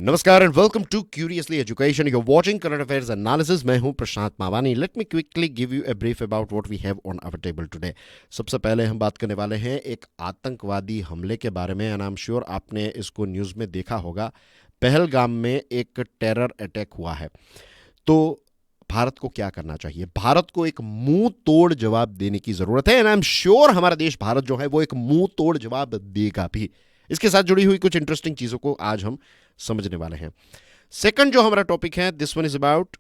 नमस्कार and welcome to curiously education. You watching current affairs analysis. मैं हूं Prashant Mawani. Let me quickly give you a brief about what we have on our table today. सबसे पहले हम बात करने वाले हैं एक आतंकवादी हमले के बारे में। एंड आई एम श्योर आपने इसको न्यूज़ में देखा होगा। पहलगाम में एक टेरर अटैक हुआ है। तो भारत को क्या करना चाहिए? भारत को एक मुंह तोड़ जवाब देने की जरूरत है। एंड आई एम श्योर हमारा देश भारत जो है वो एक मुंह तोड़ जवाब देगा भी। इसके साथ जुड़ी हुई कुछ इंटरेस्टिंग चीजों को आज हम समझने वाले हैं। सेकंड जो हमारा टॉपिक है, this one is about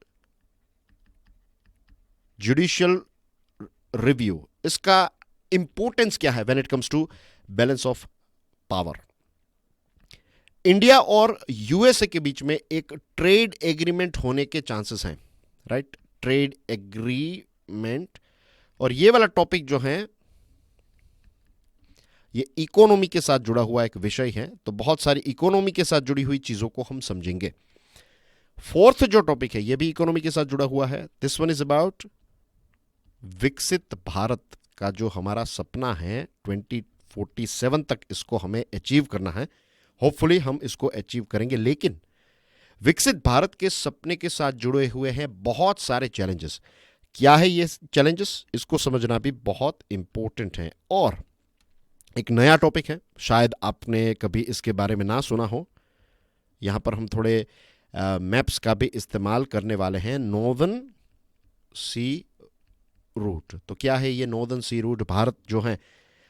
judicial review. इसका इंपॉर्टेंस क्या है when it comes to balance of power. India और यूएसए के बीच में एक ट्रेड एग्रीमेंट होने के चांसेस हैं, राइट? Trade agreement. और ये वाला टॉपिक जो है ये इकोनॉमी के साथ जुड़ा हुआ एक विषय है, तो बहुत सारी इकोनॉमी के साथ जुड़ी हुई चीजों को हम समझेंगे। फोर्थ जो टॉपिक है ये भी इकोनॉमी के साथ जुड़ा हुआ है। दिस वन इज अबाउट विकसित भारत का जो हमारा सपना है 2047 तक इसको हमें अचीव करना है। होपफुली हम इसको अचीव करेंगे, लेकिन विकसित भारत के सपने के साथ जुड़े हुए हैं बहुत सारे चैलेंजेस। क्या है ये चैलेंजेस, इसको समझना भी बहुत इंपॉर्टेंट है। और एक नया टॉपिक है, शायद आपने कभी इसके बारे में ना सुना हो। यहाँ पर हम थोड़े मैप्स का भी इस्तेमाल करने वाले हैं। Northern sea root. तो क्या है ये नॉर्दर्न सी रूट? भारत जो है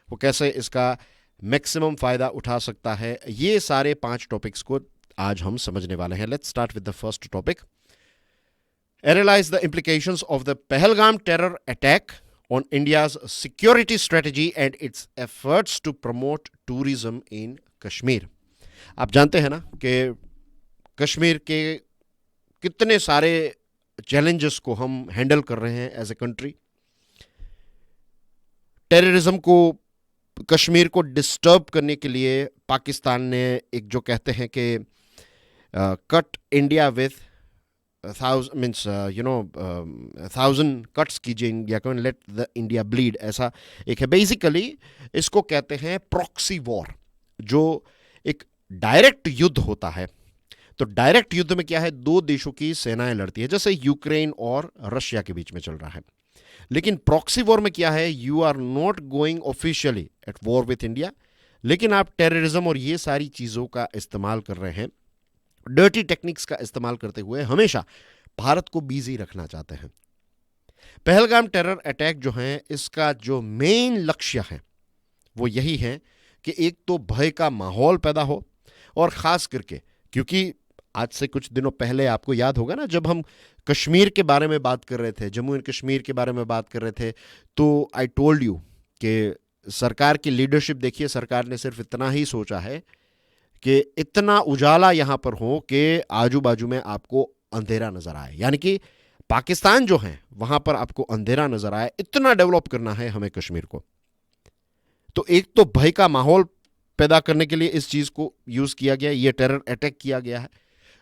वो कैसे इसका मैक्सिमम फायदा उठा सकता है? ये सारे 5 टॉपिक्स को आज हम समझने वाले हैं। Let's start with the first topic. Analyse the implications of the Pahalgam terror attack on India's security strategy and its efforts to promote tourism in Kashmir। आप जानते हैं ना कि कश्मीर के कितने सारे चैलेंजेस को हम हैंडल कर रहे हैं एज ए कंट्री। टेररिज्म को, कश्मीर को डिस्टर्ब करने के लिए पाकिस्तान ने एक जो कहते हैं कि कट इंडिया विथ 1000 कट्स कीजिए इंडिया को, लेट द इंडिया ब्लीड, ऐसा एक है। बेसिकली इसको कहते हैं प्रॉक्सी वॉर, जो एक डायरेक्ट युद्ध होता है। तो डायरेक्ट युद्ध में क्या है, 2 देशों की सेनाएं लड़ती है, जैसे यूक्रेन और रशिया के बीच में चल रहा है। लेकिन प्रॉक्सी वॉर में क्या है, you are not going officially at war with India, लेकिन आप टेररिज्म और ये सारी चीजों का इस्तेमाल कर रहे हैं, डर्टी टेक्निक्स का इस्तेमाल करते हुए हमेशा भारत को बिजी रखना चाहते हैं। पहलगाम टेरर अटैक जो है, इसका जो मेन लक्ष्य है वो यही है कि एक तो भय का माहौल पैदा हो, और खास करके क्योंकि आज से कुछ दिनों पहले आपको याद होगा ना, जब हम कश्मीर के बारे में बात कर रहे थे, जम्मू एंड कश्मीर के बारे में बात कर रहे थे, तो आई टोल्ड यू कि सरकार की लीडरशिप देखिए, सरकार ने सिर्फ इतना ही सोचा है कि इतना उजाला यहां पर हो कि आजू बाजू में आपको अंधेरा नजर आए, यानी कि पाकिस्तान जो है वहां पर आपको अंधेरा नजर आए, इतना डेवलप करना है हमें कश्मीर को। तो एक तो भय का माहौल पैदा करने के लिए इस चीज को यूज किया गया, ये टेरर अटैक किया गया है।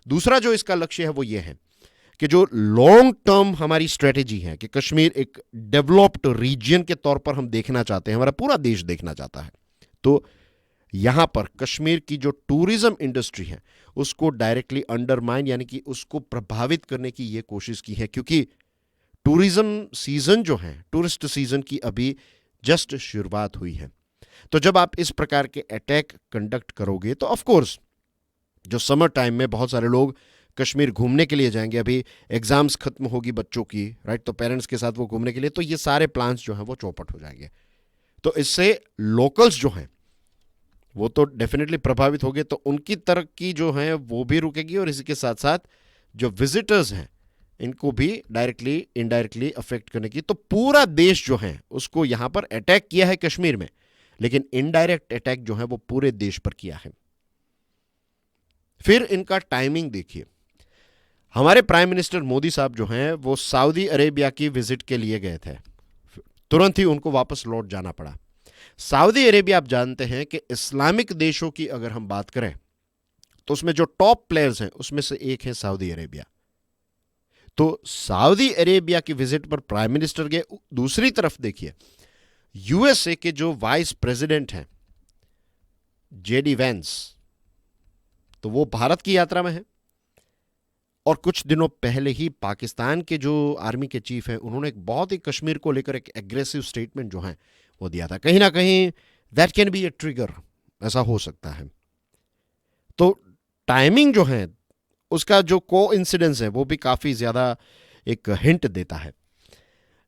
दूसरा जो इसका लक्ष्य है वो ये है कि जो लॉन्ग टर्म हमारी स्ट्रेटेजी है कि कश्मीर एक डेवलप्ड रीजन के तौर पर हम देखना चाहते हैं, हमारा पूरा देश देखना चाहता है। तो यहां पर कश्मीर की जो टूरिज्म इंडस्ट्री है उसको डायरेक्टली अंडरमाइन, यानी कि उसको प्रभावित करने की यह कोशिश की है, क्योंकि टूरिज्म सीजन जो है, टूरिस्ट सीजन की अभी जस्ट शुरुआत हुई है। तो जब आप इस प्रकार के अटैक कंडक्ट करोगे तो ऑफ कोर्स जो समर टाइम में बहुत सारे लोग कश्मीर घूमने के लिए जाएंगे, अभी एग्जाम्स खत्म होगी बच्चों की, राइट? तो पेरेंट्स के साथ वो घूमने के लिए, तो ये सारे प्लान्स जो हैं वो चौपट हो जाएंगे। तो इससे लोकल्स जो हैं वो तो डेफिनेटली प्रभावित होंगे, तो उनकी तरक्की जो है वो भी रुकेगी, और इसी के साथ साथ जो विजिटर्स हैं इनको भी डायरेक्टली इनडायरेक्टली अफेक्ट करने की। तो पूरा देश जो है उसको यहां पर अटैक किया है कश्मीर में, लेकिन इनडायरेक्ट अटैक जो है वो पूरे देश पर किया है। फिर इनका टाइमिंग देखिए, हमारे प्राइम मिनिस्टर मोदी साहब जो हैं वो सऊदी अरेबिया की विजिट के लिए गए थे, तुरंत ही उनको वापस लौट जाना पड़ा। सऊदी अरेबिया, आप जानते हैं कि इस्लामिक देशों की अगर हम बात करें तो उसमें जो टॉप प्लेयर्स हैं उसमें से एक है सऊदी अरेबिया। तो सऊदी अरेबिया की विजिट पर प्राइम मिनिस्टर गए। दूसरी तरफ देखिए, यूएसए के जो वाइस प्रेसिडेंट हैं जेडी वेंस, तो वो भारत की यात्रा में है। और कुछ दिनों पहले ही पाकिस्तान के जो आर्मी के चीफ हैं उन्होंने एक बहुत ही कश्मीर को लेकर एक एग्रेसिव स्टेटमेंट जो है वो दिया था। कहीं ना कहीं that can be A trigger, ऐसा हो सकता है। तो टाइमिंग जो है उसका जो को इंसिडेंस है वो भी काफ़ी ज़्यादा एक हिंट देता है।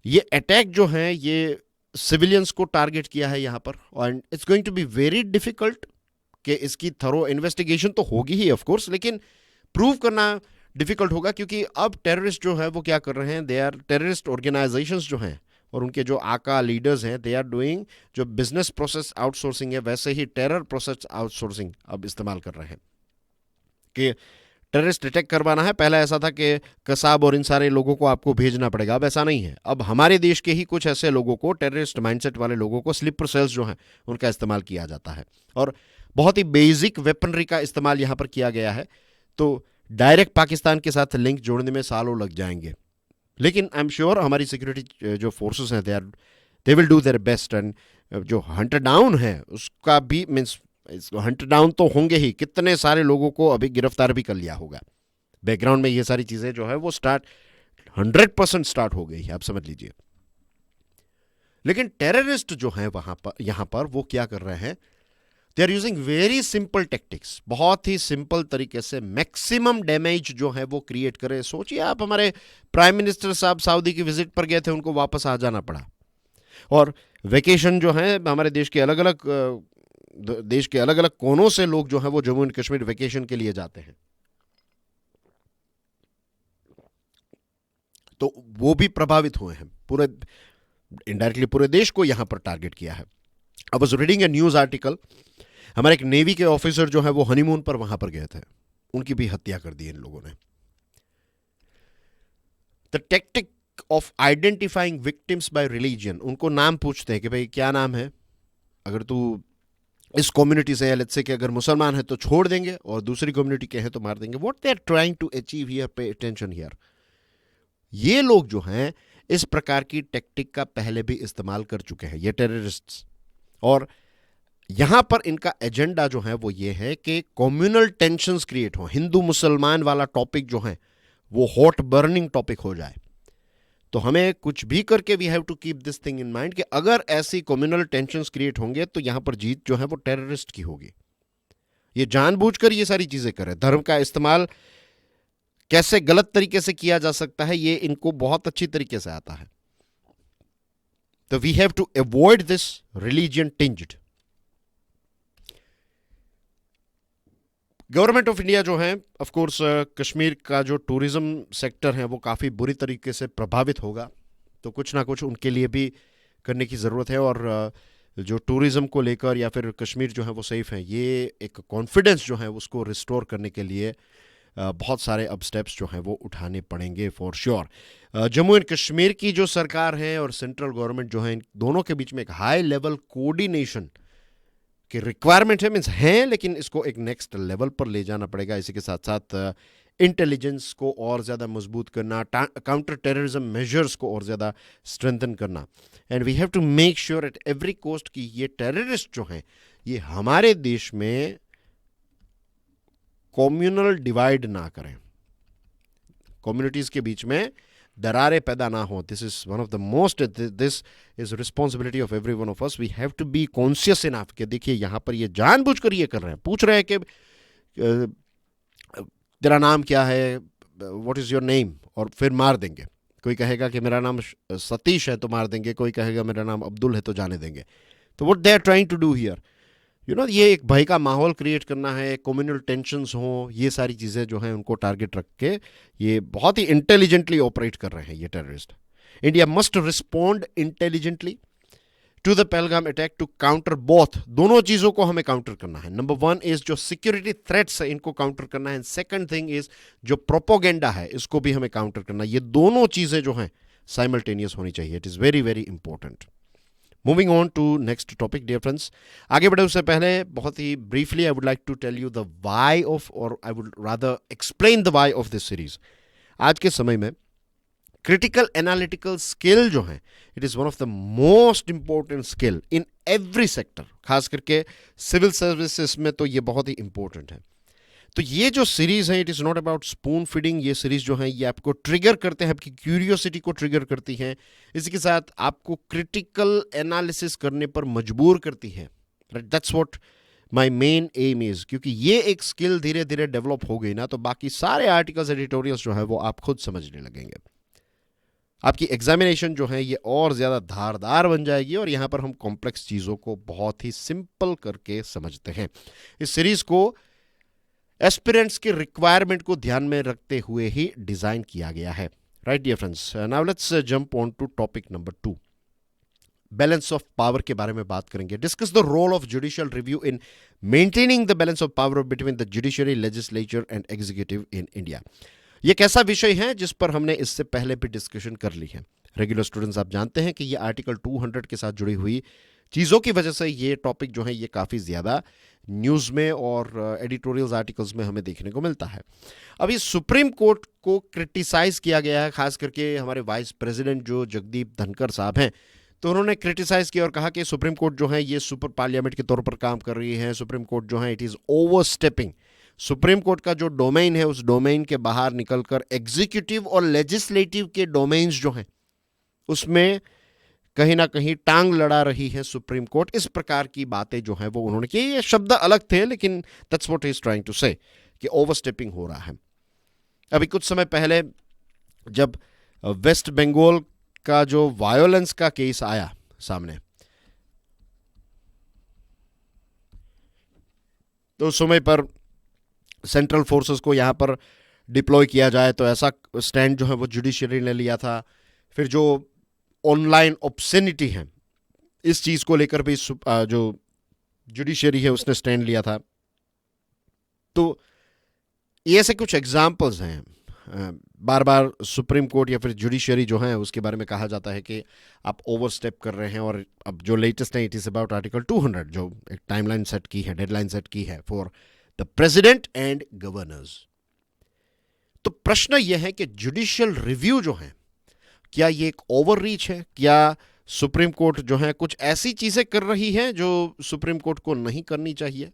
ये अटैक जो है ये सिविलियंस को टारगेट किया है यहाँ पर, और it's going to be very difficult कि इसकी थरो इन्वेस्टिगेशन तो होगी ही ऑफ कोर्स, लेकिन प्रूव करना डिफिकल्ट होगा, क्योंकि अब टेररिस्ट जो है वो क्या कर रहे हैं, दे आर टेररिस्ट ऑर्गेनाइजेशंस जो हैं और उनके जो आका लीडर्स हैं, दे आर डूइंग जो बिजनेस प्रोसेस आउटसोर्सिंग है वैसे ही टेरर प्रोसेस आउटसोर्सिंग अब इस्तेमाल कर रहे हैं कि टेररिस्ट अटैक करवाना है। पहले ऐसा था कि कसाब और इन सारे लोगों को आपको भेजना पड़ेगा, अब ऐसा नहीं है। अब हमारे देश के ही कुछ ऐसे लोगों को, टेररिस्ट माइंडसेट वाले लोगों को, स्लीपर सेल्स जो हैं उनका इस्तेमाल किया जाता है और बहुत ही बेसिक वेपनरी का इस्तेमाल यहाँ पर किया गया है। तो डायरेक्ट पाकिस्तान के साथ लिंक जोड़ने में सालों लग जाएंगे, लेकिन आई एम श्योर हमारी सिक्योरिटी जो फोर्सेस हैं they will do their best. And जो हंटर डाउन है उसका भी मीन्स हंटर डाउन तो होंगे ही, कितने सारे लोगों को अभी गिरफ्तार भी कर लिया होगा। बैकग्राउंड में ये सारी चीजें जो है वो 100% स्टार्ट हो गई है, आप समझ लीजिए। लेकिन टेररिस्ट जो है वहां पर यहां पर वो क्या कर रहे हैं, they are using very simple tactics, बहुत ही सिंपल तरीके से मैक्सिमम डैमेज जो है वो क्रिएट करे। सोचिए आप, हमारे प्राइम मिनिस्टर साहब सऊदी की विजिट पर गए थे, उनको वापस आ जाना पड़ा। और वेकेशन जो है हमारे देश के अलग अलग कोनों से लोग जो है वो जम्मू एंड कश्मीर वेकेशन के लिए जाते हैं, तो वो भी प्रभावित हुए हैं। पूरे इनडायरेक्टली पूरे देश को यहां पर टारगेट किया है। I was reading A news article, हमारे एक नेवी के ऑफिसर जो है वो हनीमून पर वहां पर गए थे, उनकी भी हत्या कर दी इन लोगों ने। The tactic of identifying victims bye religion, उनको नाम पूछते हैं कि भाई क्या नाम है, अगर तू इस कम्युनिटी से है, लेट्स से कि अगर मुसलमान है तो छोड़ देंगे और दूसरी कम्युनिटी के हैं तो मार देंगे। What they are trying to achieve here, pay attention here. ये लोग जो हैं इस प्रकार की टेक्टिक का पहले भी इस्तेमाल कर चुके हैं, ये टेररिस्ट्स। और यहां पर इनका एजेंडा जो है वो ये है कि कम्युनल टेंशंस क्रिएट हो, हिंदू मुसलमान वाला टॉपिक जो है वो हॉट बर्निंग टॉपिक हो जाए। तो हमें कुछ भी करके we have to keep this thing in mind कि अगर ऐसी कम्युनल टेंशंस क्रिएट होंगे तो यहां पर जीत जो है वो टेररिस्ट की होगी। ये जानबूझकर ये सारी चीजें करें। धर्म का इस्तेमाल कैसे गलत तरीके से किया जा सकता है ये इनको बहुत अच्छी तरीके से आता है। तो we have to avoid this religion tinged. Government of India जो है ऑफ कोर्स कश्मीर का जो टूरिज्म सेक्टर है वो काफ़ी बुरी तरीके से प्रभावित होगा, तो कुछ ना कुछ उनके लिए भी करने की ज़रूरत है। और जो टूरिज्म को लेकर या फिर कश्मीर जो है वो सेफ़ है, ये एक कॉन्फिडेंस जो है उसको रिस्टोर करने के लिए बहुत सारे अब स्टेप्स जो हैं वो उठाने पड़ेंगे for sure. Jammu and Kashmir की जो सरकार है और सेंट्रल गवर्नमेंट जो है, इन दोनों के बीच में एक हाई लेवल कोऑर्डिनेशन की रिक्वायरमेंट है, मीन्स है, लेकिन इसको एक नेक्स्ट लेवल पर ले जाना पड़ेगा। इसी के साथ साथ इंटेलिजेंस को और ज़्यादा मजबूत करना, काउंटर टेररिज्म मेजर्स को और ज़्यादा स्ट्रेंथन करना। And we have to make sure at every cost कि ये टेररिस्ट जो हैं ये हमारे देश में कम्युनल डिवाइड ना करें, कम्युनिटीज़ के बीच में दरारें पैदा ना हो। This is one of the most, this is responsibility of every one of us. We have to be conscious enough कि देखिए यहाँ पर ये जानबूझकर ये कर रहे हैं, पूछ रहे हैं कि तेरा नाम क्या है, व्हाट इज योर नेम, और फिर मार देंगे। कोई कहेगा कि मेरा नाम सतीश है तो मार देंगे, कोई कहेगा मेरा नाम अब्दुल है तो जाने देंगे। तो what they are trying to do here, ये एक भय का माहौल क्रिएट करना है, कम्युनल टेंशंस हो, ये सारी चीज़ें जो हैं उनको टारगेट रख के ये बहुत ही इंटेलिजेंटली ऑपरेट कर रहे हैं ये terrorist. India must respond intelligently to the Pahalgam attack to counter both, दोनों चीज़ों को हमें काउंटर करना है। नंबर 1 इज जो सिक्योरिटी थ्रेट्स है इनको काउंटर करना है, सेकंड थिंग इज जो प्रोपोगेंडा है इसको भी हमें काउंटर करना है। ये दोनों चीज़ें जो हैं साइमल्टेनियस होनी चाहिए। It is very very important. Moving on to next topic dear friends, आगे बढ़े उससे पहले बहुत ही briefly I would like to tell you the why of, और I would rather explain the why of this series. आज के समय में क्रिटिकल एनालिटिकल स्किल जो है it is one of the most important skill in every sector, खास करके civil services में तो ये बहुत ही इंपॉर्टेंट है। तो ये जो सीरीज है, it is not about spoon feeding. ये सीरीज जो है ये आपको ट्रिगर करते हैं, आपकी क्यूरियोसिटी को ट्रिगर करती हैं, इसी के साथ आपको क्रिटिकल एनालिसिस करने पर मजबूर करती है। That's what my main M is. क्योंकि ये एक स्किल धीरे धीरे डेवलप हो गई ना, तो बाकी सारे आर्टिकल्स, एडिटोरियल्स जो है वो आप खुद समझने लगेंगे। आपकी एग्जामिनेशन जो है ये और ज़्यादा धारदार बन जाएगी, और यहाँ पर हम कॉम्प्लेक्स चीज़ों को बहुत ही सिंपल करके समझते हैं। इस सीरीज़ को एस्पिरेंट्स के रिक्वायरमेंट को ध्यान में रखते हुए ही डिज़ाइन किया गया है। Right dear friends, now let's jump on to topic number 2। Balance of power के बारे में बात करेंगे। Discuss the role of judicial review in maintaining the balance of power between the judiciary, legislature and executive in India. ये एक ऐसा विषय है जिस पर हमने इससे पहले भी डिस्कशन कर ली है। रेगुलर स्टूडेंट्स, आप जानते हैं कि ये आर्टिकल 200 के साथ जुड़ी हुई चीज़ों की वजह से ये टॉपिक जो है ये काफ़ी ज़्यादा न्यूज़ में और एडिटोरियल्स आर्टिकल्स में हमें देखने को मिलता है। अभी सुप्रीम कोर्ट को क्रिटिसाइज किया गया है, खास करके हमारे वाइस प्रेसिडेंट जो जगदीप धनखड़ साहब हैं, तो उन्होंने क्रिटिसाइज किया और कहा कि सुप्रीम कोर्ट जो है ये सुपर पार्लियामेंट के तौर पर काम कर रही है। सुप्रीम कोर्ट जो है it is overstepping. Supreme court का जो डोमेन है उस डोमेन के बाहर निकलकर एग्जीक्यूटिव और लेजिस्लेटिव के डोमेन्स जो हैं उसमें कहीं ना कहीं टांग लड़ा रही है सुप्रीम कोर्ट। इस प्रकार की बातें जो हैं वो उन्होंने की। ये शब्द अलग थे, लेकिन that's what he is trying to say कि ओवरस्टेपिंग हो रहा है। अभी कुछ समय पहले जब वेस्ट बंगाल का जो वायोलेंस का केस आया सामने, तो उस समय पर सेंट्रल फोर्सेस को यहाँ पर डिप्लॉय किया जाए, तो ऐसा स्टैंड जो है वो जुडिशरी ने लिया था। फिर जो ऑनलाइन ऑब्सेनिटी है, इस चीज़ को लेकर भी जो जुडिशरी है उसने स्टैंड लिया था। तो ये ऐसे कुछ एग्जाम्पल्स हैं। बार बार सुप्रीम कोर्ट या फिर जुडिशरी जो है उसके बारे में कहा जाता है कि आप ओवरस्टेप कर रहे हैं। और अब जो लेटेस्ट है इट इज़ अबाउट आर्टिकल 200, जो एक टाइमलाइन सेट की है, डेडलाइन सेट की है for the president and governors. तो प्रश्न यह है कि जुडिशियल रिव्यू जो है, क्या ये एक ओवर रीच है? क्या सुप्रीम कोर्ट जो है कुछ ऐसी चीजें कर रही है जो सुप्रीम कोर्ट को नहीं करनी चाहिए?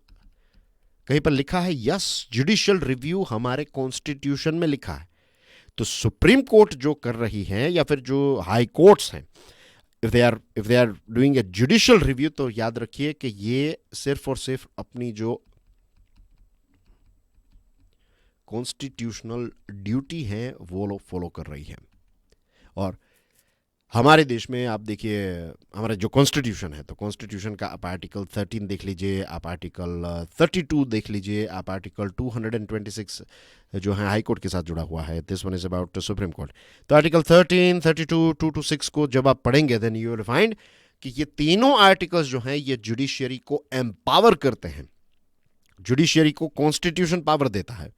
कहीं पर लिखा है यस, जुडिशियल रिव्यू हमारे कॉन्स्टिट्यूशन में लिखा है। तो सुप्रीम कोर्ट जो कर रही है या फिर जो हाई कोर्ट्स हैं, if they are doing a judicial review, तो याद रखिए कि ये सिर्फ और सिर्फ अपनी जो कॉन्स्टिट्यूशनल ड्यूटी है वो लोग फॉलो कर रही है। और हमारे देश में आप देखिए, हमारा जो कॉन्स्टिट्यूशन है, तो कॉन्स्टिट्यूशन का आप आर्टिकल 13 देख लीजिए, आप आर्टिकल 32 देख लीजिए, आप आर्टिकल 226 जो है हाई कोर्ट के साथ जुड़ा हुआ है, this one is about supreme court. तो आर्टिकल 13, 32, 226 को जब आप पढ़ेंगे देन यू विल फाइंड कि ये तीनों आर्टिकल्स जो हैं ये जुडिशियरी को एम्पावर करते हैं। जुडिशियरी को कॉन्स्टिट्यूशन पावर देता है,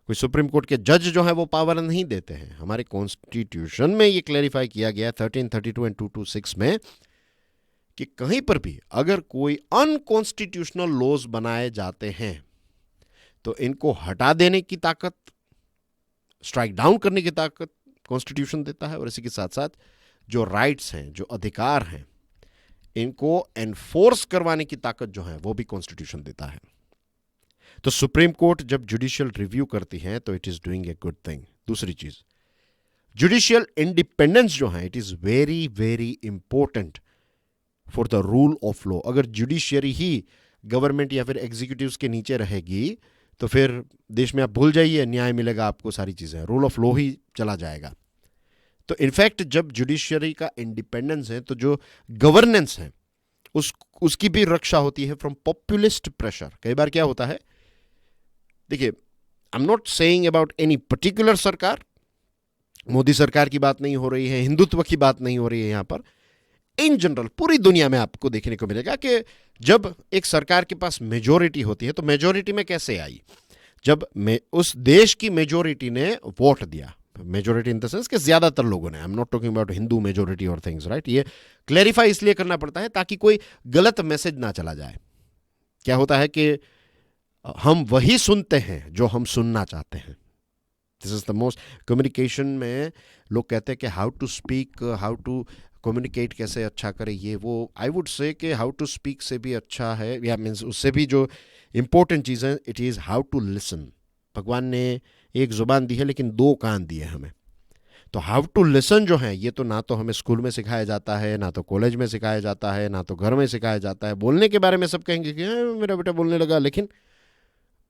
कोई सुप्रीम कोर्ट के जज जो है वो पावर नहीं देते हैं। हमारे कॉन्स्टिट्यूशन में ये क्लैरिफाई किया गया 13, 32 एंड 226 में कि कहीं पर भी अगर कोई अनकॉन्स्टिट्यूशनल लॉज बनाए जाते हैं तो इनको हटा देने की ताकत, स्ट्राइक डाउन करने की ताकत कॉन्स्टिट्यूशन देता है। और इसी के साथ साथ जो राइट्स हैं, जो अधिकार हैं, इनको एनफोर्स करवाने की ताकत जो है वो भी कॉन्स्टिट्यूशन देता है। तो सुप्रीम कोर्ट जब जुडिशियल रिव्यू करती है तो it is doing a good thing. दूसरी चीज, जुडिशियल इंडिपेंडेंस जो है it is very very important for the rule of law. अगर जुडिशियरी ही गवर्नमेंट या फिर एग्जीक्यूटिव्स के नीचे रहेगी तो फिर देश में आप भूल जाइए न्याय मिलेगा आपको, सारी चीजें, रूल ऑफ लॉ ही चला जाएगा। तो इनफैक्ट जब जुडिशियरी का इंडिपेंडेंस है तो जो गवर्नेंस है उसकी भी रक्षा होती है फ्रॉम पॉपुलिस्ट प्रेशर। कई बार क्या होता है, देखिए, I am not saying about any particular सरकार, मोदी सरकार की बात नहीं हो रही है, हिंदुत्व की बात नहीं हो रही है, यहां पर इन जनरल पूरी दुनिया में आपको देखने को मिलेगा कि जब एक सरकार के पास मेजोरिटी होती है तो मेजोरिटी में कैसे आई, जब उस देश की मेजोरिटी ने वोट दिया, मेजोरिटी इन द सेंस कि ज्यादातर लोगों ने, I am not talking about Hindu majority और थिंग्स, राइट। ये क्लैरिफाई इसलिए करना पड़ता है ताकि कोई गलत मैसेज ना चला जाए। क्या होता है कि हम वही सुनते हैं जो हम सुनना चाहते हैं। This is the most, communication में लोग कहते हैं कि how to speak, how to communicate, कैसे अच्छा करें, ये वो। आई वुड से कि हाउ टू स्पीक से भी अच्छा है, या मीन्स उससे भी जो इंपॉर्टेंट चीज़ है it is how to listen. भगवान ने एक जुबान दी है लेकिन दो कान दिए हमें। तो हाउ टू लिसन जो है ये तो ना तो हमें स्कूल में सिखाया जाता है, ना तो कॉलेज में सिखाया जाता है, ना तो घर में सिखाया जाता है। बोलने के बारे में सब कहेंगे कि मेरा बेटा बोलने लगा, लेकिन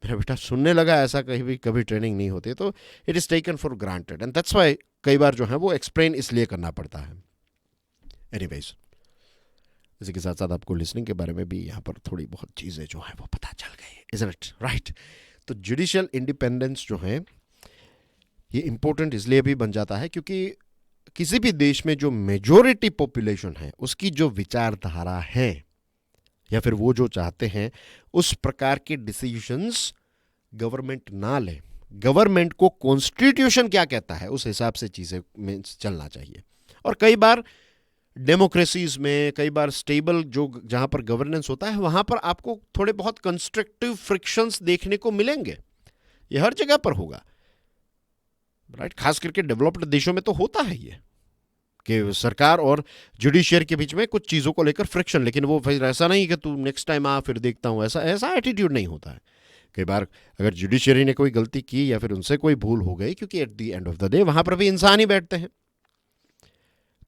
मेरा बेटा सुनने लगा ऐसा कभी ट्रेनिंग नहीं होती। तो it is taken for granted and that's why कई बार जो है वो एक्सप्लेन इसलिए करना पड़ता है। एनीवेज, इसी के साथ साथ आपको लिसनिंग के बारे में भी यहाँ पर थोड़ी बहुत चीज़ें जो है वो पता चल गई, इज़न्ट इट राइट। तो जुडिशियल इंडिपेंडेंस जो है ये इंपॉर्टेंट इसलिए भी बन जाता है क्योंकि किसी भी देश में जो मेजॉरिटी पॉपुलेशन है उसकी जो विचारधारा है या फिर वो जो चाहते हैं उस प्रकार के डिसीजंस गवर्नमेंट ना ले। गवर्नमेंट को कॉन्स्टिट्यूशन क्या कहता है उस हिसाब से चीज़ें में चलना चाहिए। और कई बार डेमोक्रेसीज में, कई बार स्टेबल जो जहां पर गवर्नेंस होता है वहां पर आपको थोड़े बहुत कंस्ट्रक्टिव फ्रिक्शंस देखने को मिलेंगे। ये हर जगह पर होगा, राइट। खास करके डेवलप्ड देशों में तो होता है ये कि सरकार और जुडिशियर के बीच में कुछ चीज़ों को लेकर फ्रिक्शन, लेकिन वो फिर ऐसा नहीं कि तू नेक्स्ट टाइम आ फिर देखता हूँ, ऐसा एटीट्यूड नहीं होता है। कई बार अगर जुडिशियरी ने कोई गलती की या फिर उनसे कोई भूल हो गई, क्योंकि at the end of the day वहां पर भी इंसान ही बैठते हैं,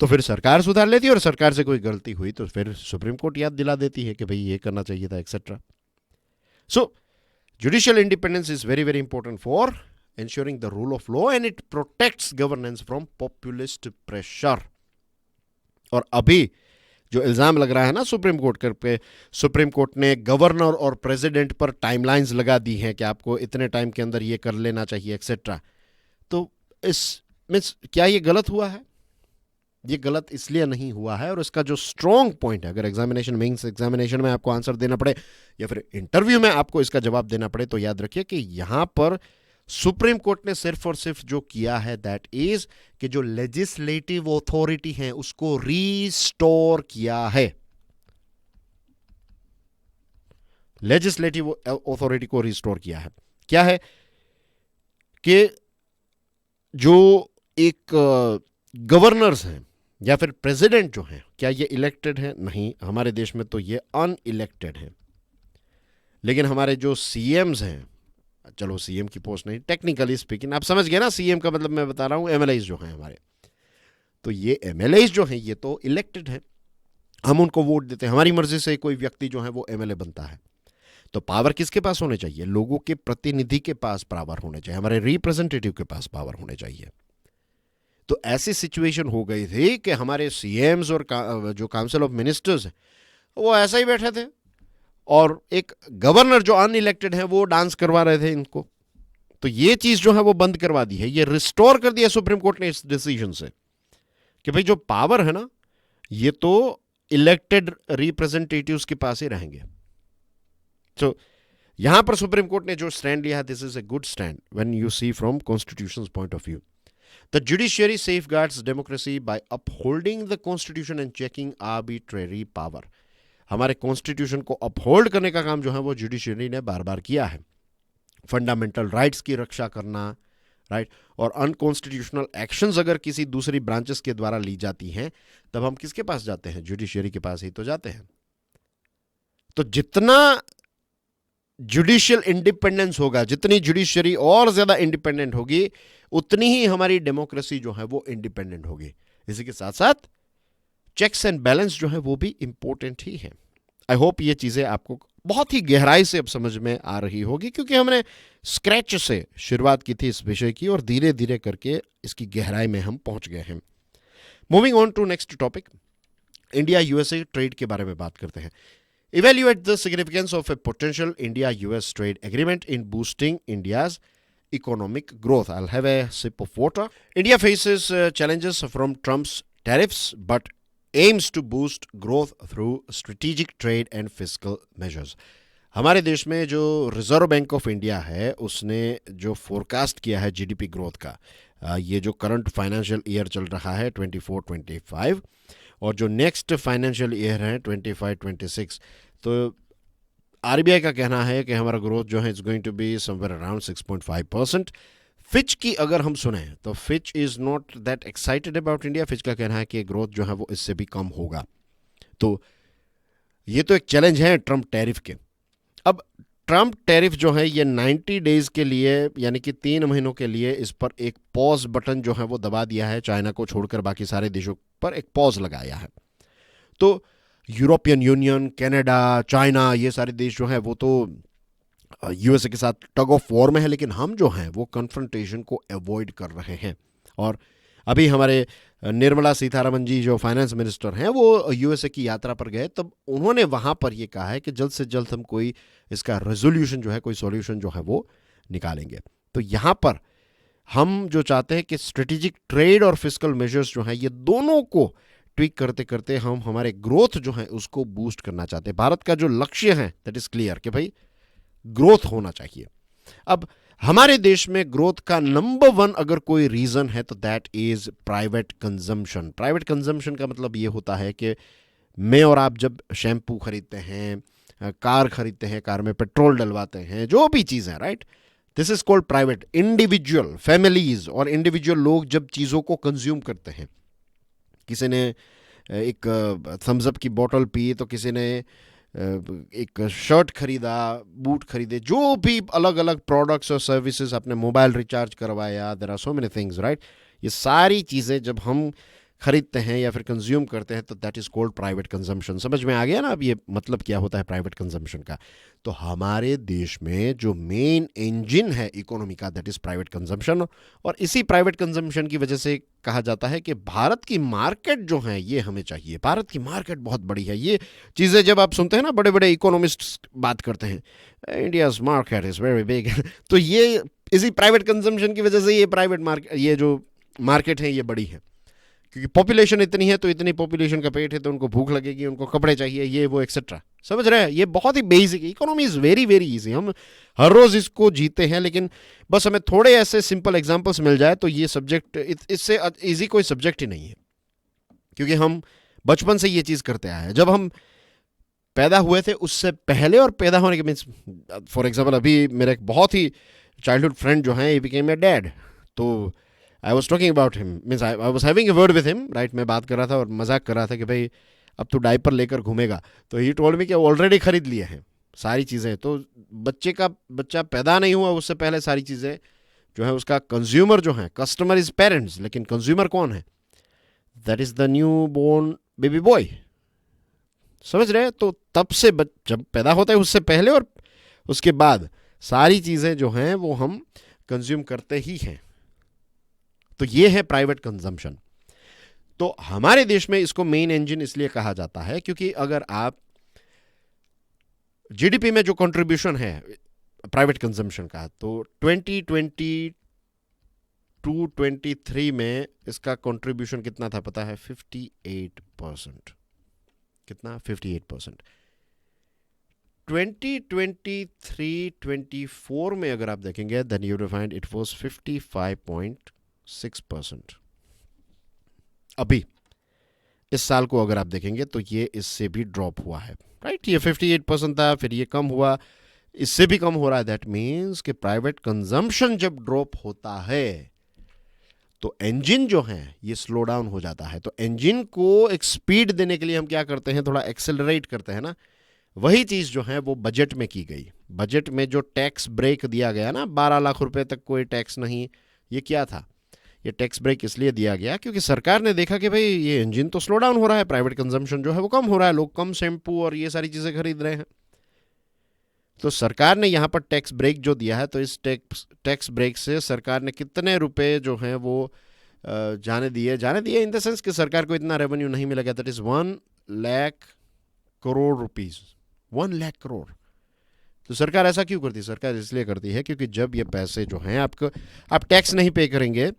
तो फिर सरकार सुधार लेती है और सरकार से कोई गलती हुई तो फिर सुप्रीम कोर्ट याद दिला देती है कि भाई ये करना चाहिए था, etcetera. So judicial independence is very very important for ensuring the rule of law and it protects governance from populist pressure। और अभी जो इल्जाम लग रहा है ना सुप्रीम कोर्ट पे, सुप्रीम कोर्ट ने गवर्नर और प्रेसिडेंट पर टाइमलाइंस लगा दी हैं कि आपको इतने टाइम के अंदर ये कर लेना चाहिए, एक्सेट्रा। तो इस मीन्स क्या ये गलत हुआ है? ये गलत इसलिए नहीं हुआ है, और इसका जो स्ट्रॉन्ग पॉइंट है, अगर एग्जामिनेशन मेंस एग्जामिनेशन में आपको आंसर देना पड़े या फिर इंटरव्यू में आपको इसका जवाब देना पड़े, तो याद रखिए कि यहां पर सुप्रीम कोर्ट ने सिर्फ और सिर्फ जो किया है दैट इज कि जो लेजिस्लेटिव अथॉरिटी है उसको रीस्टोर किया है। लेजिस्लेटिव अथॉरिटी को रिस्टोर किया है। क्या है कि जो एक गवर्नर्स हैं या फिर प्रेसिडेंट जो हैं, क्या ये इलेक्टेड है? नहीं, हमारे देश में तो ये अनइलेक्टेड है। लेकिन हमारे जो सीएम्स हैं, चलो सीएम की पोस्ट नहीं, टेक्निकली स्पीकिंग आप समझ गए ना, सीएम का मतलब मैं बता रहा हूं एमएलएज जो हैं हमारे, तो ये एमएलएज जो हैं ये तो इलेक्टेड हैं, हम उनको वोट देते हैं, हमारी मर्जी से कोई व्यक्ति जो है वो एमएलए बनता है। तो पावर किसके पास होने चाहिए? लोगों के प्रतिनिधि के पास पावर होने चाहिए, हमारे रिप्रेजेंटेटिव के पास पावर होने चाहिए। तो ऐसी सिचुएशन हो गई थी कि हमारे सीएम्स और जो काउंसिल ऑफ मिनिस्टर्स हैं वो ऐसा ही बैठे थे और एक गवर्नर जो अनइलेक्टेड है वो डांस करवा रहे थे इनको। तो ये चीज जो है वो बंद करवा दी है, ये रिस्टोर कर दिया सुप्रीम कोर्ट ने इस डिसीजन से कि भाई जो पावर है ना ये तो इलेक्टेड रिप्रेजेंटेटिव्स के पास ही रहेंगे। तो यहां पर सुप्रीम कोर्ट ने जो स्टैंड लिया है, this is a good stand when you see from constitution's point of view. The judiciary safeguards democracy by upholding the constitution and checking arbitrary power. हमारे कॉन्स्टिट्यूशन को अपहोल्ड करने का काम जो है वो जुडिशियरी ने बार बार किया है। फंडामेंटल राइट्स की रक्षा करना, राइट, और अनकॉन्स्टिट्यूशनल एक्शंस अगर किसी दूसरी ब्रांचेस के द्वारा ली जाती हैं तब हम किसके पास जाते हैं? जुडिशियरी के पास ही तो जाते हैं। तो जितना जुडिशियल इंडिपेंडेंस होगा, जितनी जुडिशियरी और ज्यादा इंडिपेंडेंट होगी, उतनी ही हमारी डेमोक्रेसी जो है वो इंडिपेंडेंट होगी। इसी के साथ साथ चेक्स एंड बैलेंस जो है वो भी इंपॉर्टेंट ही है। आई होप ये चीजें आपको बहुत ही गहराई से अब समझ में आ रही होगी, क्योंकि हमने स्क्रैच से शुरुआत की थी इस विषय की और धीरे धीरे करके इसकी गहराई में हम पहुंच गए हैं। Moving on to next topic, India USA trade के बारे में बात करते हैं। Evaluate the significance of a potential India-US trade agreement in boosting India's economic growth. I'll have a sip of water. India faces challenges from Trump's tariffs, but aims to boost growth through strategic trade and fiscal measures. हमारे देश में जो reserve bank of India है उसने जो forecast किया है GDP growth का, ये जो करंट फाइनेंशियल ईयर चल रहा है 24-25 और जो नेक्स्ट फाइनेंशियल ईयर है 25-26, तो आरबीआई का कहना है कि हमारा ग्रोथ जो है it's going to be somewhere around 6.5%। Fitch की अगर हम सुने तो Fitch is not that excited about India. Fitch का कहना है कि ग्रोथ जो है वो इससे भी कम होगा। तो ये तो एक चैलेंज है ट्रम्प टैरिफ के। अब ट्रम्प टैरिफ जो है ये 90 डेज के लिए यानी कि 3 महीनों के लिए इस पर एक पॉज बटन जो है वो दबा दिया है, चाइना को छोड़कर बाकी सारे देशों पर एक पॉज लगाया है। तो यूरोपियन यूनियन, कनाडा, चाइना, ये सारे देश जो हैं वो तो यूएसए के साथ टग ऑफ वॉर में है, लेकिन हम जो हैं वो कन्फ्रंटेशन को अवॉइड कर रहे हैं। और अभी हमारे निर्मला सीतारमन जी जो फाइनेंस मिनिस्टर हैं वो यूएसए की यात्रा पर गए, तब उन्होंने वहाँ पर ये कहा है कि जल्द से जल्द हम कोई इसका रेजोल्यूशन जो है, कोई सॉल्यूशन जो है वो निकालेंगे। तो यहाँ पर हम जो चाहते हैं कि स्ट्रेटेजिक ट्रेड और फिस्कल मेजर्स जो हैं ये दोनों को ट्विक करते करते हम हमारे ग्रोथ जो है उसको बूस्ट करना चाहते हैं। भारत का जो लक्ष्य है दैट इज क्लियर कि भाई ग्रोथ होना चाहिए। अब हमारे देश में ग्रोथ का नंबर 1 अगर कोई रीजन है तो that is private consumption. Private consumption का मतलब ये होता है कि मैं और आप जब शैम्पू खरीदते हैं, कार खरीदते हैं, कार में पेट्रोल डलवाते हैं, जो भी चीज़ें, right, this is called private. Individual families और इंडिविजुअल लोग जब चीज़ों को कंज्यूम करते हैं, किसी ने एक थम्स अप की बोतल पी, तो किसी ने एक शर्ट खरीदा, बूट खरीदे, जो भी अलग अलग प्रोडक्ट्स और सर्विसेज, अपने मोबाइल रिचार्ज करवाया, there are so many things, right. ये सारी चीज़ें जब हम खरीदते हैं या फिर कंज्यूम करते हैं तो that is called private consumption. समझ में आ गया ना अब ये मतलब क्या होता है प्राइवेट कंजम्पशन का। तो हमारे देश में जो मेन इंजन है इकोनॉमी का दैट इज प्राइवेट कंजम्पशन, और इसी प्राइवेट कंजम्पशन की वजह से कहा जाता है कि भारत की मार्केट जो है ये हमें चाहिए। भारत की मार्केट बहुत बड़ी है। ये चीज़ें जब आप सुनते हैं ना, बड़े बड़े इकोनॉमिस्ट बात करते हैं India's market is very big, तो ये इसी प्राइवेट कंजम्पशन की वजह से ये प्राइवेट मार्केट, ये जो मार्केट है ये बड़ी है, क्योंकि पॉपुलेशन इतनी है, तो इतनी पॉपुलेशन का पेट है तो उनको भूख लगेगी, उनको कपड़े चाहिए, ये वो एक्सेट्रा। समझ रहे हैं? ये बहुत ही basic, economy is very very easy. हम हर रोज इसको जीते हैं, लेकिन बस हमें थोड़े ऐसे सिंपल एग्जांपल्स मिल जाए तो ये सब्जेक्ट इससे इजी कोई सब्जेक्ट ही नहीं है, क्योंकि हम बचपन से ये चीज़ करते आए हैं। जब हम पैदा हुए थे उससे पहले और पैदा होने के मीन्स, फॉर एग्जाम्पल अभी मेरा एक बहुत ही चाइल्डहुड फ्रेंड जो है, ही बिकेम ए डैड, तो I was talking about him, means I was having a word with him, right. मैं बात कर रहा था और मजाक कर रहा था कि भाई अब तो डायपर लेकर घूमेगा, तो ही टोल्ड मी कि ऑलरेडी खरीद लिए हैं सारी चीज़ें। तो बच्चा पैदा नहीं हुआ उससे पहले सारी चीज़ें जो है उसका कंज्यूमर जो है, कस्टमर इज पेरेंट्स, लेकिन कंज्यूमर कौन है? That is the new born baby boy. समझ रहे हैं? तो तब से जब पैदा होता है उससे पहले और उसके बाद सारी चीज़ें जो हैं वो हम कंज्यूम करते ही हैं। तो ये है प्राइवेट कंजम्पशन। तो हमारे देश में इसको मेन इंजन इसलिए कहा जाता है क्योंकि अगर आप जीडीपी में जो कंट्रीब्यूशन है प्राइवेट कंजम्पशन का, तो 2022-23 में इसका कंट्रीब्यूशन कितना था पता है? 58%। कितना? 58%। 2023-24 में अगर आप देखेंगे then you will find it was 55.6%। अभी इस साल को अगर आप देखेंगे तो ये इससे भी ड्रॉप हुआ है, राइट। ये 58% था, फिर ये कम हुआ, इससे भी कम हो रहा है। दैट मीन्स कि प्राइवेट कंजम्पशन जब ड्रॉप होता है तो इंजन जो है ये स्लो डाउन हो जाता है। तो इंजन को एक स्पीड देने के लिए हम क्या करते हैं? थोड़ा एक्सेलरेट करते हैं ना। वही चीज़ जो है वो बजट में की गई। बजट में जो टैक्स ब्रेक दिया गया ना, 12 लाख रुपए तक कोई टैक्स नहीं, ये क्या था? ये टैक्स ब्रेक इसलिए दिया गया क्योंकि सरकार ने देखा कि भाई ये इंजन तो स्लो डाउन हो रहा है, प्राइवेट कंजम्पशन जो है वो कम हो रहा है, लोग कम शैम्पू और ये सारी चीज़ें खरीद रहे हैं। तो सरकार ने यहाँ पर टैक्स ब्रेक जो दिया है, तो इस टैक्स ब्रेक से सरकार ने कितने रुपए जो हैं वो जाने दिए इन द सेंस कि सरकार को इतना रेवेन्यू नहीं मिलेगा। That is 1 lakh crore rupees, 1 lakh crore. तो सरकार ऐसा क्यों करती है? सरकार इसलिए करती है क्योंकि जब ये पैसे जो हैं आप टैक्स नहीं पे करेंगे,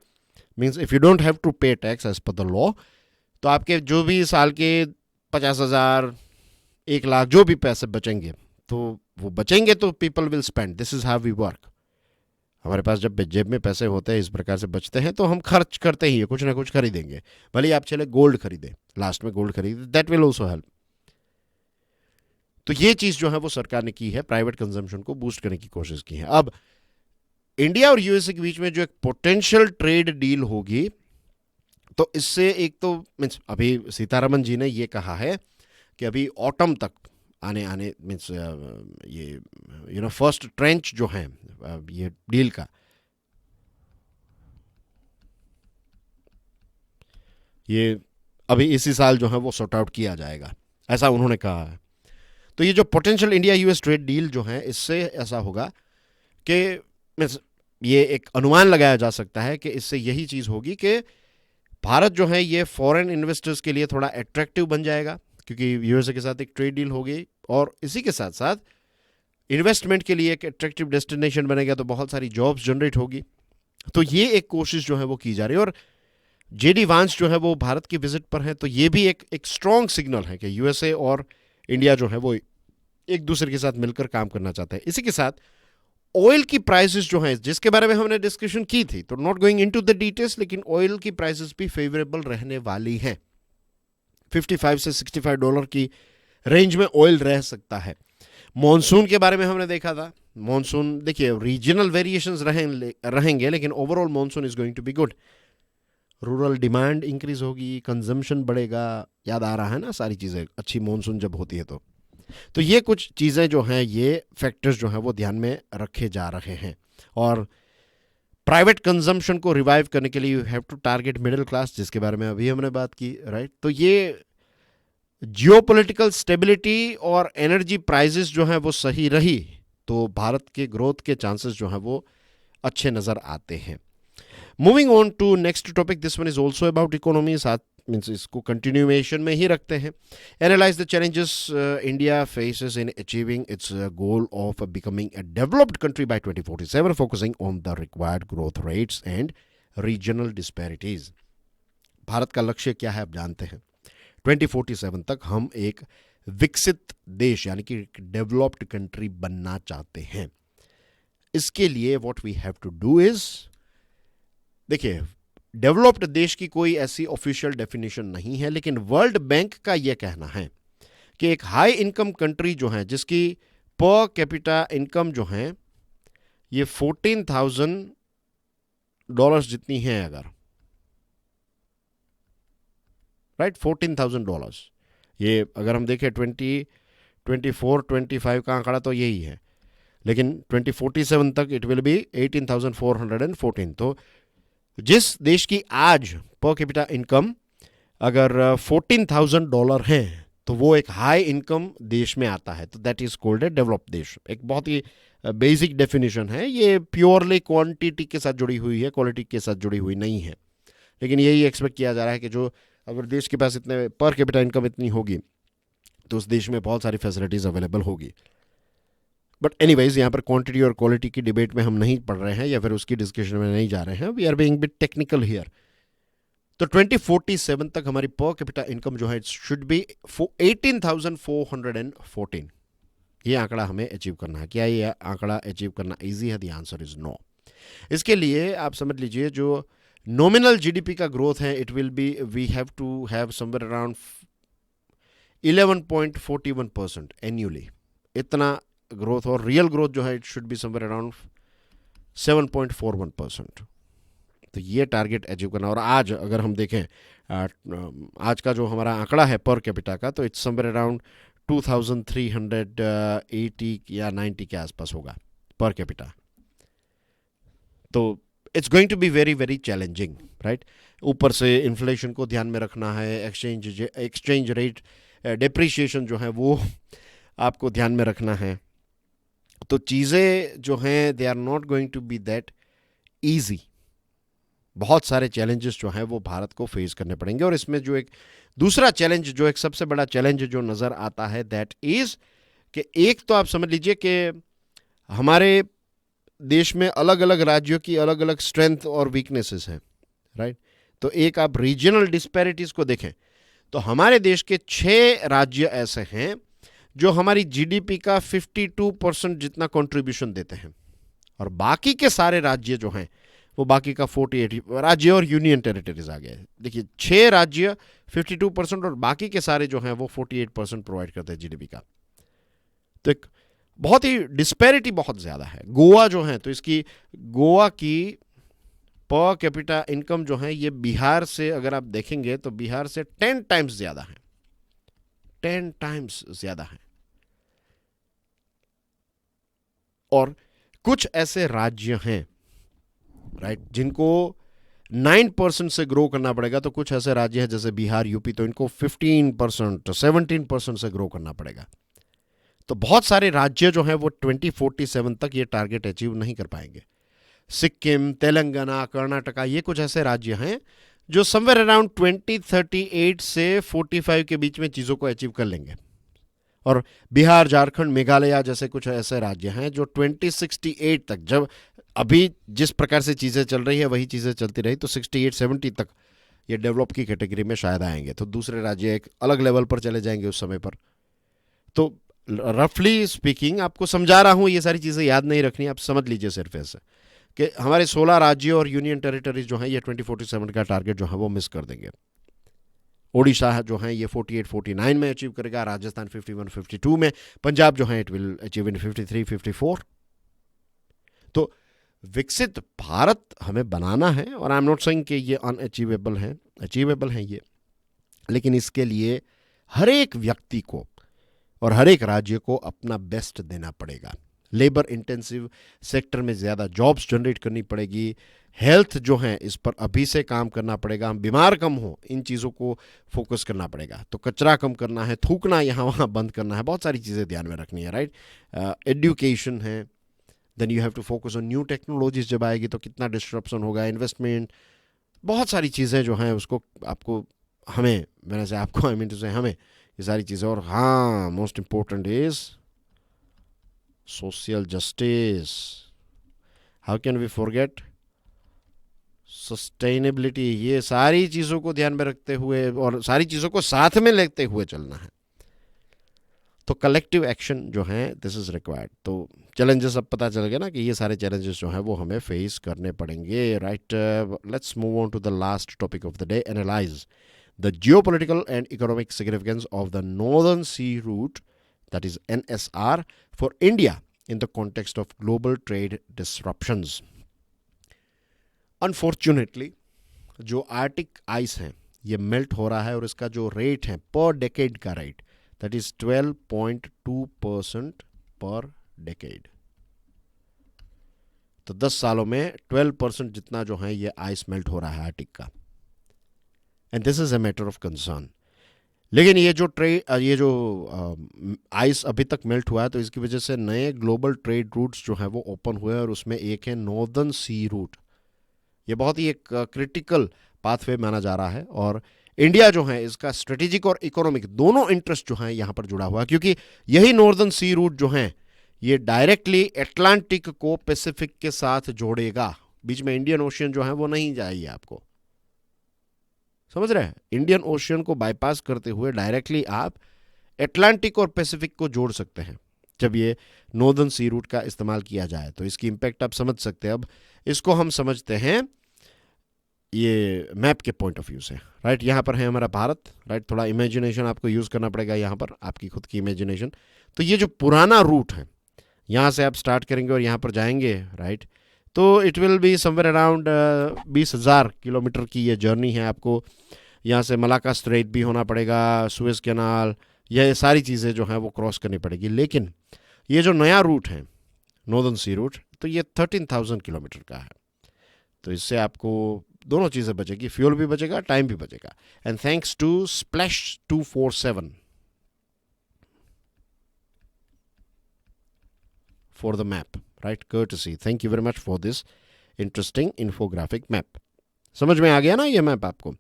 means if you don't have to pay tax as per the law, तो आपके जो भी साल के 50,000, 1 लाख जो भी पैसे बचेंगे, तो वो बचेंगे तो people will spend. This is how we work. हमारे पास जब जेब में पैसे होते हैं, इस प्रकार से बचते हैं, तो हम खर्च करते ही है, कुछ ना कुछ खरीदेंगे। भले ही आप चले गोल्ड खरीदे, लास्ट में गोल्ड खरीदे, दैट विल ऑल्सो हेल्प। तो ये चीज़ जो है वो सरकार ने की है, प्राइवेट कंजम्पशन को बूस्ट करने की कोशिश की है। अब इंडिया और यूएसए के बीच में जो एक पोटेंशियल ट्रेड डील होगी, तो इससे एक तो मीन्स अभी सीतारमन जी ने ये कहा है कि अभी ऑटम तक आने आने मीन्स ये फर्स्ट ट्रेंच जो है ये डील का, ये अभी इसी साल जो है वो सॉर्ट आउट किया जाएगा, ऐसा उन्होंने कहा है। तो ये जो potential India US trade deal जो है, इससे ऐसा होगा कि ये एक अनुमान लगाया जा सकता है कि इससे यही चीज़ होगी कि भारत जो है ये फॉरेन इन्वेस्टर्स के लिए थोड़ा अट्रैक्टिव बन जाएगा, क्योंकि यूएसए के साथ एक ट्रेड डील होगी, और इसी के साथ साथ इन्वेस्टमेंट के लिए एक अट्रैक्टिव डेस्टिनेशन बनेगा, तो बहुत सारी जॉब्स जनरेट होगी। तो ये एक कोशिश जो है वो की जा रही है। और जेडी वांस जो है वो भारत की विजिट पर है, तो ये भी एक स्ट्रॉन्ग सिग्नल है कि यूएसए और इंडिया जो है वो एक दूसरे के साथ मिलकर काम करना चाहते हैं। इसी के साथ ऑयल की प्राइसेस जो हैं, जिसके बारे में हमने डिस्कशन की थी, तो not going into the details, लेकिन ऑयल की प्राइसेस भी फेवरेबल रहने वाली हैं। 55 से $65 की रेंज में ऑयल रह सकता है। मॉनसून के बारे में हमने देखा था, मॉनसून देखिए रीजनल वेरिएशंस रहेंगे, लेकिन overall monsoon is going to be good. Rural demand increase होगी, कंजम्पशन बढ़ेगा, याद आ रहा है ना सारी चीज़ें, अच्छी मॉनसून जब होती है तो ये कुछ चीज़ें जो हैं, ये फैक्टर्स जो हैं वो ध्यान में रखे जा रहे हैं। और प्राइवेट कंजम्पशन को रिवाइव करने के लिए you have to target middle class, जिसके बारे में अभी हमने बात की, राइट। तो ये जियोपॉलिटिकल स्टेबिलिटी और एनर्जी प्राइसेस जो हैं वो सही रही तो भारत के ग्रोथ के चांसेस जो हैं वो अच्छे नज़र आते हैं। Moving on to next topic, this one is also about economy, साथ मीन्स इसको कंटिन्यूएशन में ही रखते हैं। Analyse the challenges India faces in achieving its goal of becoming a developed country by 2047, focusing on the required growth rates and regional disparities. Bharat का लक्ष्य क्या है आप जानते हैं, 2047 तक हम एक विकसित देश यानी कि डेवलप्ड कंट्री बनना चाहते हैं। इसके लिए what we have to do is, देखिए डेवलप्ड देश की कोई ऐसी ऑफिशियल डेफिनेशन नहीं है, लेकिन वर्ल्ड बैंक का यह कहना है कि एक हाई इनकम कंट्री जो है, जिसकी पर कैपिटा इनकम जो है ये $14,000 जितनी है, अगर राइट $14,000, ये अगर हम देखें 2024-25 का आंकड़ा तो यही है, लेकिन 2047 तक इट विल बी 18,414। तो जिस देश की आज पर कैपिटा इनकम अगर $14,000 है तो वो एक हाई इनकम देश में आता है, तो that is called a developed देश। एक बहुत ही बेसिक डेफिनेशन है, ये प्योरली क्वांटिटी के साथ जुड़ी हुई है, क्वालिटी के साथ जुड़ी हुई नहीं है। लेकिन यही एक्सपेक्ट किया जा रहा है कि जो अगर देश के पास इतने पर कैपिटा इनकम इतनी होगी तो उस देश में बहुत सारी फैसिलिटीज अवेलेबल होगी। बट एनीवेज, यहाँ पर क्वांटिटी और क्वालिटी की डिबेट में हम नहीं पढ़ रहे हैं या फिर उसकी डिस्कशन में नहीं जा रहे हैं, we are being bit technical here. तो 2047 तक हमारी पर कैपिटा इनकम जो है इट शुड बी 18,414। ये आंकड़ा हमें अचीव करना है। क्या ये आंकड़ा अचीव करना इजी है? The answer is no. इसके लिए आप समझ लीजिए जो नॉमिनल जीडीपी का ग्रोथ है, it will be, we have to have somewhere around 11.41% annually, इतना ग्रोथ। और रियल ग्रोथ जो है it should be somewhere around 7.41%। तो ये टारगेट अचीव करना। और आज अगर हम देखें आज का जो हमारा आंकड़ा है पर कैपिटा का, तो इट्स समवेयर अराउंड 2,380 या 90 के आसपास होगा पर कैपिटा। तो it's going to be very very challenging, right. ऊपर से इन्फ्लेशन को ध्यान में रखना है, एक्सचेंज रेट डेप्रिशिएशन जो है वो आपको ध्यान में रखना है। तो चीज़ें जो हैं they are not going to be that easy. बहुत सारे चैलेंजेस जो हैं वो भारत को फेस करने पड़ेंगे। और इसमें जो एक दूसरा चैलेंज, जो एक सबसे बड़ा चैलेंज जो नज़र आता है, दैट इज़ कि एक तो आप समझ लीजिए कि हमारे देश में अलग अलग राज्यों की अलग अलग स्ट्रेंथ और वीकनेसेस हैं, राइट। तो एक आप रीजनल डिस्पैरिटीज़ को देखें तो हमारे देश के 6 राज्य ऐसे हैं जो हमारी जीडीपी का 52% जितना कंट्रीब्यूशन देते हैं, और बाकी के सारे राज्य जो हैं वो बाकी का 48 राज्य और यूनियन टेरिटरीज आ गए। देखिए 6 राज्य 52% और बाकी के सारे जो हैं वो 48% प्रोवाइड करते हैं जीडीपी का। तो एक बहुत ही डिस्पैरिटी बहुत ज़्यादा है। गोवा जो है, तो इसकी गोवा की पर कैपिटा इनकम जो है ये बिहार से अगर आप देखेंगे तो बिहार से 10 टाइम्स ज़्यादा है, 10 टाइम्स ज़्यादा है। और कुछ ऐसे राज्य हैं, राइट, जिनको 9% से ग्रो करना पड़ेगा, तो कुछ ऐसे राज्य हैं जैसे बिहार, यूपी, तो इनको 15%, 17% से ग्रो करना पड़ेगा। तो बहुत सारे राज्य जो हैं वो 2047 तक ये टारगेट अचीव नहीं कर पाएंगे। सिक्किम, तेलंगाना, कर्नाटका, ये कुछ ऐसे राज्य हैं जो समवेयर अराउंड 2038 से 45 के बीच में चीज़ों को अचीव कर लेंगे। और बिहार, झारखंड, मेघालय जैसे कुछ ऐसे राज्य हैं जो 2068 तक, जब अभी जिस प्रकार से चीज़ें चल रही है वही चीज़ें चलती रही तो 68-70 तक ये डेवलप की कैटेगरी में शायद आएंगे। तो दूसरे राज्य एक अलग लेवल पर चले जाएंगे उस समय पर। तो रफली स्पीकिंग आपको समझा रहा हूँ, ये सारी चीज़ें याद नहीं रखनी, आप समझ लीजिए सिर्फ ऐसे कि हमारे 16 राज्य और यूनियन टेरिटरीज जो हैं ये 2047 का टारगेट जो है वो मिस कर देंगे। ओडिशा जो है ये 48-49 में अचीव करेगा, राजस्थान 51-52 में, पंजाब जो है इट विल अचीव इन 53-54। तो विकसित भारत हमें बनाना है, और आई एम नॉट सेइंग कि ये अनअचीवेबल है, अचीवेबल है ये, लेकिन इसके लिए हर एक व्यक्ति को और हर एक राज्य को अपना बेस्ट देना पड़ेगा। लेबर इंटेंसिव सेक्टर में ज़्यादा जॉब्स जनरेट करनी पड़ेगी, हेल्थ जो है इस पर अभी से काम करना पड़ेगा, हम बीमार कम हो, इन चीज़ों को फोकस करना पड़ेगा। तो कचरा कम करना है, थूकना यहाँ वहाँ बंद करना है, बहुत सारी चीज़ें ध्यान में रखनी है, राइट। एजुकेशन है, then you have to focus on new technologies, जब आएगी तो कितना डिस्ट्रप्शन होगा, इन्वेस्टमेंट, बहुत सारी चीज़ें जो हैं उसको आपको, हमें, मैंने से आपको, आई मीन टू से हमें ये सारी चीज़ें। और हाँ, most important is social justice. How can we forget sustainability, ये सारी चीज़ों को ध्यान में रखते हुए और सारी चीज़ों को साथ में लेते हुए चलना है। तो कलेक्टिव एक्शन जो है दिस इज रिक्वायर्ड। तो चैलेंजेस अब पता चल गया ना कि ये सारे चैलेंजेस जो हैं वो हमें फेस करने पड़ेंगे, right. Let's move on to the last topic of the day, analyse the geopolitical and economic significance of the northern sea route, that is NSR, for India in the context of global trade disruptions. Unfortunately, जो Arctic ice है ये melt हो रहा है, और इसका जो rate है पर डेकेड का रेट, that is 12.2% पर डेकेड। तो 10 सालों में 12% जितना जो है ये आइस मेल्ट हो रहा है आर्टिक का, and this is a matter of concern. लेकिन ये जो आइस अभी तक मेल्ट हुआ है, तो इसकी वजह से नए ग्लोबल ट्रेड रूट्स जो हैं वो ओपन हुए, और उसमें एक है नॉर्दर्न सी रूट। ये बहुत ही एक क्रिटिकल पाथवे माना जा रहा है, और इंडिया जो है इसका स्ट्रेटेजिक और इकोनॉमिक दोनों इंटरेस्ट जो हैं यहाँ पर जुड़ा हुआ है, क्योंकि यही नॉर्दर्न सी रूट जो है ये डायरेक्टली अटलांटिक को पैसिफिक के साथ जोड़ेगा। बीच में इंडियन ओशियन जो है वो नहीं जाएगी, आपको समझ रहे हैं। इंडियन ओशियन को बाईपास करते हुए डायरेक्टली आप अटलांटिक और पैसिफिक को जोड़ सकते हैं जब ये नॉर्दर्न सी रूट का इस्तेमाल किया जाए। तो इसकी इंपैक्ट आप समझ सकते हैं। अब इसको हम समझते हैं ये मैप के पॉइंट ऑफ व्यू से, राइट। यहाँ पर है हमारा भारत, राइट। थोड़ा इमेजिनेशन आपको यूज़ करना पड़ेगा यहाँ पर, आपकी खुद की इमेजिनेशन। तो ये जो पुराना रूट है, यहाँ से आप स्टार्ट करेंगे और यहाँ पर जाएंगे, राइट। तो it will B somewhere around 20,000 kilometre की ये जर्नी है। आपको यहाँ से मलाका स्ट्रेट भी होना पड़ेगा, सुएज कैनाल, ये सारी चीज़ें जो हैं वो क्रॉस करनी पड़ेगी। लेकिन ये जो नया रूट है नॉर्दर्न सी रूट, तो ये 13,000 किलोमीटर का है। तो इससे आपको दोनों चीज़ें बचेगी, फ्यूल भी बचेगा, टाइम भी बचेगा। And thanks to Splash 247 for the map, right? Courtesy. Thank you very much for this interesting infographic map. समझ में आ गया ना ये मैप आपको?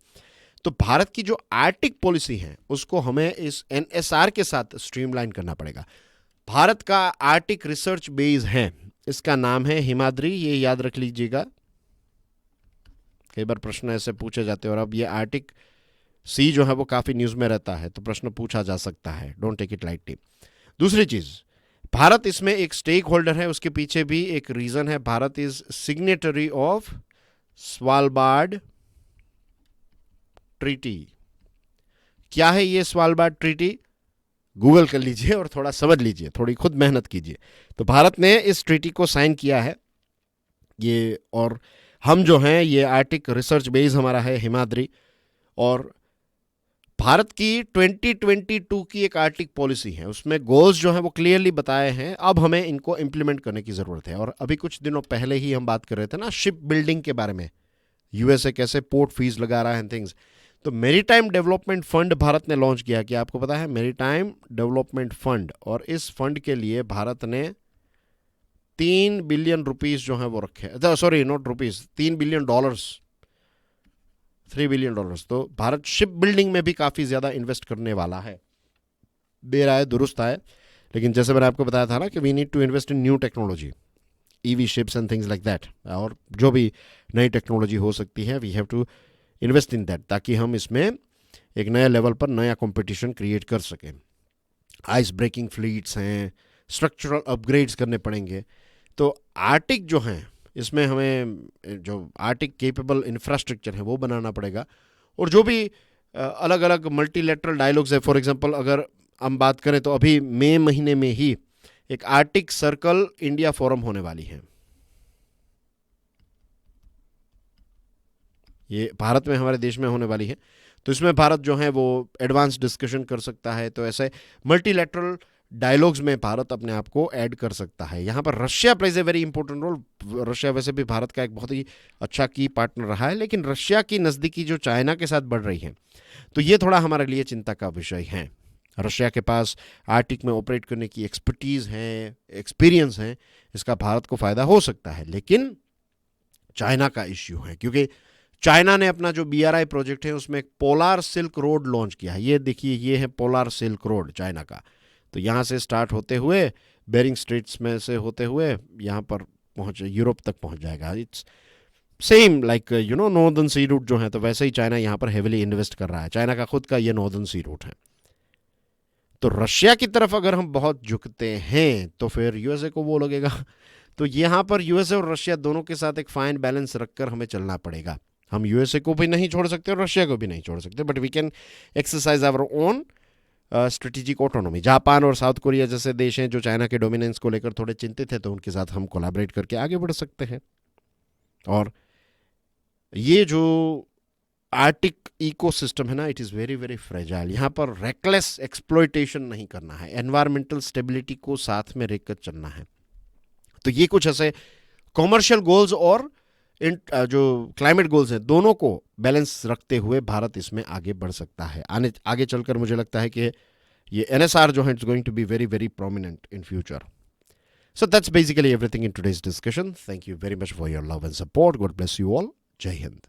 तो भारत की जो आर्टिक पॉलिसी है उसको हमें इस NSR के साथ स्ट्रीमलाइन करना पड़ेगा। भारत का आर्टिक रिसर्च बेस है, इसका नाम है हिमाद्री, ये याद रख लीजिएगा। कई बार प्रश्न ऐसे पूछे जाते हैं, और अब ये आर्टिक सी जो है वो काफ़ी न्यूज़ में रहता है, तो प्रश्न पूछा जा सकता है, डोंट टेक इट लाइटली। दूसरी चीज़, भारत इसमें एक स्टेक होल्डर है, उसके पीछे भी एक रीज़न है। Bharat is signatory of Svalbard treaty. क्या है ये स्वालबार्ड ट्रीटी? गूगल कर लीजिए और थोड़ा समझ लीजिए, थोड़ी खुद मेहनत कीजिए। तो भारत ने इस ट्रीटी को साइन किया है ये, और हम जो हैं ये आर्टिक रिसर्च बेस हमारा है हिमाद्री, और भारत की 2022 की एक आर्टिक पॉलिसी है, उसमें गोल्स जो हैं वो क्लियरली बताए हैं, अब हमें इनको इम्प्लीमेंट करने की ज़रूरत है। और अभी कुछ दिनों पहले ही हम बात कर रहे थे ना शिप बिल्डिंग के बारे में, यूएसए कैसे पोर्ट फीस लगा रहा है थिंग्स। तो मेरीटाइम डेवलपमेंट फंड भारत ने लॉन्च किया, कि आपको पता है मेरीटाइम डेवलपमेंट फंड, और इस फंड के लिए भारत ने 3 बिलियन रुपीस जो है वो रखे, sorry not rupees, $3 billion, $3 billion. तो भारत शिप बिल्डिंग में भी काफ़ी ज़्यादा इन्वेस्ट करने वाला है। देर आए दुरुस्त आए, लेकिन जैसे मैंने आपको बताया था ना कि we need to invest in new technology, EV ships and things like that, और जो भी नई टेक्नोलॉजी हो सकती है we have to invest in that, ताकि हम इसमें एक नया लेवल पर नया कंपटीशन क्रिएट कर सकें। आइस ब्रेकिंग फ्लीट्स हैं, स्ट्रक्चरल अपग्रेड्स करने पड़ेंगे। तो आर्टिक जो हैं इसमें हमें जो आर्टिक केपेबल इंफ्रास्ट्रक्चर है वो बनाना पड़ेगा, और जो भी अलग अलग मल्टीलेटरल डायलॉग्स है, फॉर एग्जांपल अगर हम बात करें तो अभी मई महीने में ही एक आर्टिक सर्कल इंडिया फोरम होने वाली है। ये भारत में, हमारे देश में होने वाली है। तो इसमें भारत जो है वो एडवांस डिस्कशन कर सकता है। तो ऐसे मल्टीलेटरल डायलॉग्स में भारत अपने आप को ऐड कर सकता है। यहाँ पर Russia plays a very important role. Russia वैसे भी भारत का एक बहुत ही अच्छा की पार्टनर रहा है, लेकिन रशिया की नज़दीकी जो चाइना के साथ बढ़ रही है, तो ये थोड़ा हमारे लिए चिंता का विषय है। रशिया के पास आर्टिक में ऑपरेट करने की एक्सपर्टीज़ है, एक्सपीरियंस है, इसका भारत को फ़ायदा हो सकता है। लेकिन चाइना का इश्यू है, क्योंकि चाइना ने अपना जो BRI प्रोजेक्ट है उसमें एक पोलार सिल्क रोड लॉन्च किया है। ये देखिए, ये है पोलार सिल्क रोड चाइना का। तो यहाँ से स्टार्ट होते हुए बेरिंग स्ट्रेट्स में से होते हुए यहाँ पर पहुँच, यूरोप तक पहुँच जाएगा। It's same like northern sea route जो है, तो वैसे ही चाइना यहाँ पर हेविली इन्वेस्ट कर रहा है। चाइना का खुद का ये नॉर्दर्न सी रूट है। तो रशिया की तरफ अगर हम बहुत झुकते हैं तो फिर यूएसए को वो लगेगा। तो यहाँ पर यूएसए और रशिया दोनों के साथ एक फाइन बैलेंस रखकर हमें चलना पड़ेगा। हम यूएसए को भी नहीं छोड़ सकते और रशिया को भी नहीं छोड़ सकते, but we can exercise our own strategic autonomy. Japan और साउथ कोरिया जैसे देश हैं जो चाइना के डोमिनेंस को लेकर थोड़े चिंतित हैं, तो उनके साथ हम कोलैबोरेट करके आगे बढ़ सकते हैं। और ये जो आर्टिक इकोसिस्टम है ना, it is very very fragile. यहाँ पर रेकलेस एक्सप्लॉयटेशन नहीं करना है, एनवायरमेंटल स्टेबिलिटी को साथ में रेखकर चलना है। तो ये कुछ ऐसे कॉमर्शियल गोल्स और जो क्लाइमेट गोल्स हैं, दोनों को बैलेंस रखते हुए भारत इसमें आगे बढ़ सकता है। आगे चलकर मुझे लगता है कि ये NSR जो है, it's going to be very very prominent in future. So that's basically everything in today's discussion. Thank you very much for your love and support. God bless you all. Jai Hind.